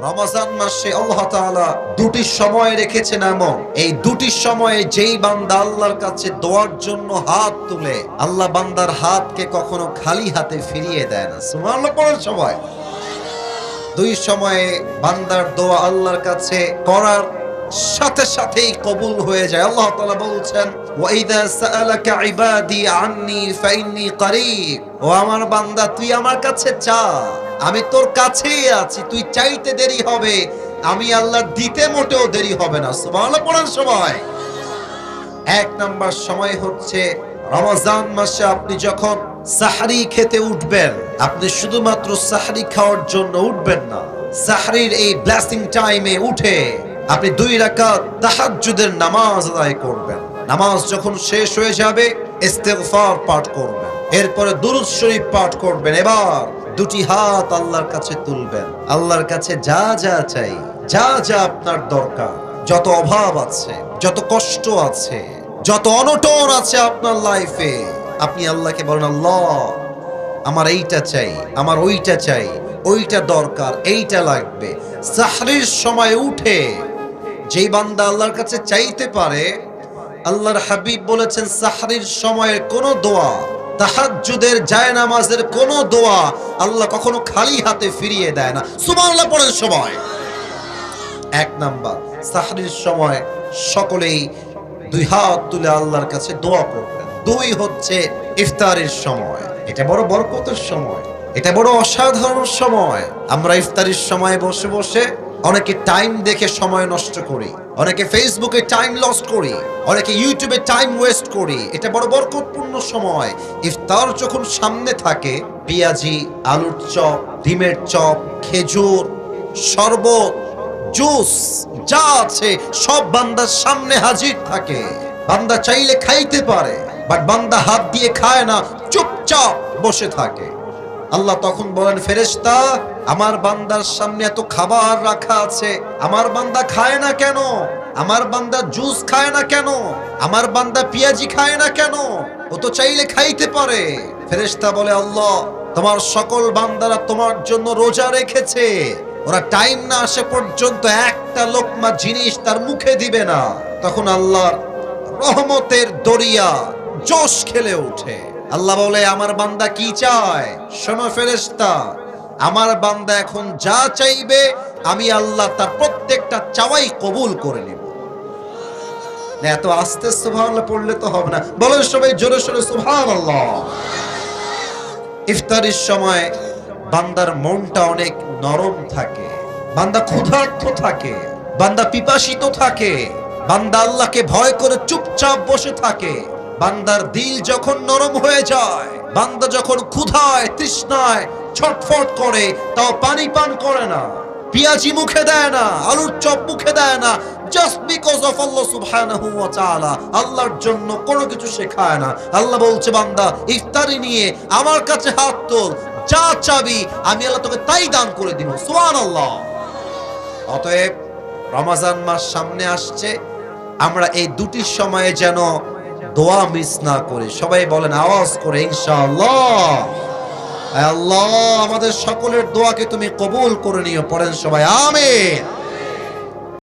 রমজান মাসে আল্লাহ তাআলা দুটি সময় রেখেছেন এমন, এই দুটি সময়ে যেই বান্দা আল্লাহর কাছে দোয়ার জন্য হাত তুলে, আল্লাহ বান্দার হাতকে কখনো খালি হাতে ফিরিয়ে দেয় না। সুবহানাল্লাহ পড়ার সময় দুই সময়ে বান্দার দোয়া আল্লাহর কাছে করার সাথে সাথেই কবুল হয়ে যায়। আল্লাহ তাআলা বলছেন, ওয়া ইযা সাআলাকা ইবাদি আন্নী ফাইন্নী করিব, ও আমার বান্দা তুই আমার কাছে চা, আমি তোর কাছেই আছি, তুই চাইতে দেরি হবে, আমি আল্লাহ দিতে মোটেও দেরি হবে না। সুবহানাল্লাহ পড়ার সময় এক নাম্বার সময় হচ্ছে রমজান মাসে আপনি যখন সাহরি খেতে উঠবেন, আপনি শুধুমাত্র সাহরি খাওয়ার জন্য উঠবেন না, সাহরির এই ব্লেসিং টাইমে উঠে আপনি 2 রাকাত তাহাজ্জুদের নামাজ আদায় করবেন। নামাজ যখন শেষ হয়ে যাবে ইস্তিগফার পাঠ করবেন, এরপরে দুরূদ শরীফ পাঠ করবেন। এবার দুটি হাত আল্লাহর কাছে তুলবেন, আল্লাহর কাছে যা যা চাই, যা যা আপনার দরকার, যত অভাব আছে, যত কষ্ট আছে, যত অনটন আছে আপনার লাইফে, আপনি আল্লাহকে বলেন, আল্লাহ আমার এইটা চাই, আমার ওইটা চাই, ওইটা দরকার, এইটা লাগবে। সাহরির সময় উঠে যেই বান্দা আল্লাহর কাছে চাইতে পারে, আল্লাহর হাবিব বলেছেন সাহরির সময়ের কোন দোয়া, তাহাজ্জুদের জায়নামাজের কোন দোয়া আল্লাহ কখনো খালি হাতে ফিরিয়ে দেয় না। সুবহানাল্লাহ পড়ার সময় এক নাম্বার সাহরির সময় সকলেই 2 হাত তুলে আল্লাহর কাছে দোয়া করবেন। 2 হচ্ছে ইফতারের সময়, এটা বড় বরকতের সময়, এটা বড় অসাধারণ সময়। আমরা ইফতারের সময় বসে বসে অনেকে টাইম দেখে সময় নষ্ট করি, অনেকে ফেসবুকে টাইম লস করি, অনেকে ইউটিউবে টাইম ওয়েস্ট করি। এটা বড় বরকতপূর্ণ সময়। ইফতার যখন সামনে থাকে, পেঁয়াজি, আলুর চপ, ডিমের চপ, খেজুর, শরবত, জুস যা আছে সব বান্দার সামনে হাজির থাকে। বান্দা চাইলে খাইতে পারে, বাট বান্দা হাত দিয়ে খায় না, চুপচাপ বসে থাকে। আল্লাহ তখন বলেন, ফেরেশতা আমার বান্দার সামনে এত খাবার রাখা আছে, আমার বান্দা খায় না কেন? আমার বান্দা জুস খায় না কেন? আমার বান্দা পেঁয়াজি খায় না কেন? ও তো চাইলে খাইতে পারে। ফেরেশতা বলে, আল্লাহ তোমার সকল বান্দারা তোমার জন্য রোজা রেখেছে, ওরা টাইম না আসে পর্যন্ত একটা লোকমা জিনিস তার মুখে দিবে না। তখন আল্লাহর রহমতের দরিয়া জোশ খেলে ওঠে। আল্লাহ বলে, আমার বান্দা কি চায়? শোনো ফেরেশতা, আমার বান্দা এখন যা চাইবে আমি আল্লাহ তার প্রত্যেকটা চাওয়াই কবুল করে নেব। এত আস্তে সুবহানাল্লাহ পড়লে তো হবে না, বলেন সবাই জোরে সোরে সুবহানাল্লাহ। ইফতারের সময় বান্দার মনটা অনেক নরম থাকে, বান্দা ক্ষুধার্ত থাকে, বান্দা পিপাসিত থাকে, বান্দা আল্লাহকে ভয় করে চুপচাপ বসে থাকে। বান্দার দিল যখন নরম হয়ে যায়, বান্দা যখন ক্ষুধায় তৃষ্ণায় ছটফট করে, তাও পানি পান করে না, পেঁয়াজি মুখে দেয় না, আলুর চপ মুখে দেয় না, জাস্ট বিকজ অফ আল্লাহ সুবহানাহু ওয়া তাআলা, আল্লাহর জন্য কোনো কিছু শেখায় না। আল্লাহ বলছে, বান্দা ইফতারি নিয়ে আমার কাছে হাত তোল, যা চাবি আমি আল্লাহ তোকে তাই দান করে দিব। সুবহানাল্লাহ। অতএব রমজান মাস সামনে আসছে, আমরা এই দুটি সময়ে যেন দোয়া মিস না করি। সবাই বলেন আওয়াজ করে ইনশাআল্লাহ। আল্লাহ আমাদের সকলের দোয়াকে তুমি কবুল করে নিও। পড়েন সবাই আমিন।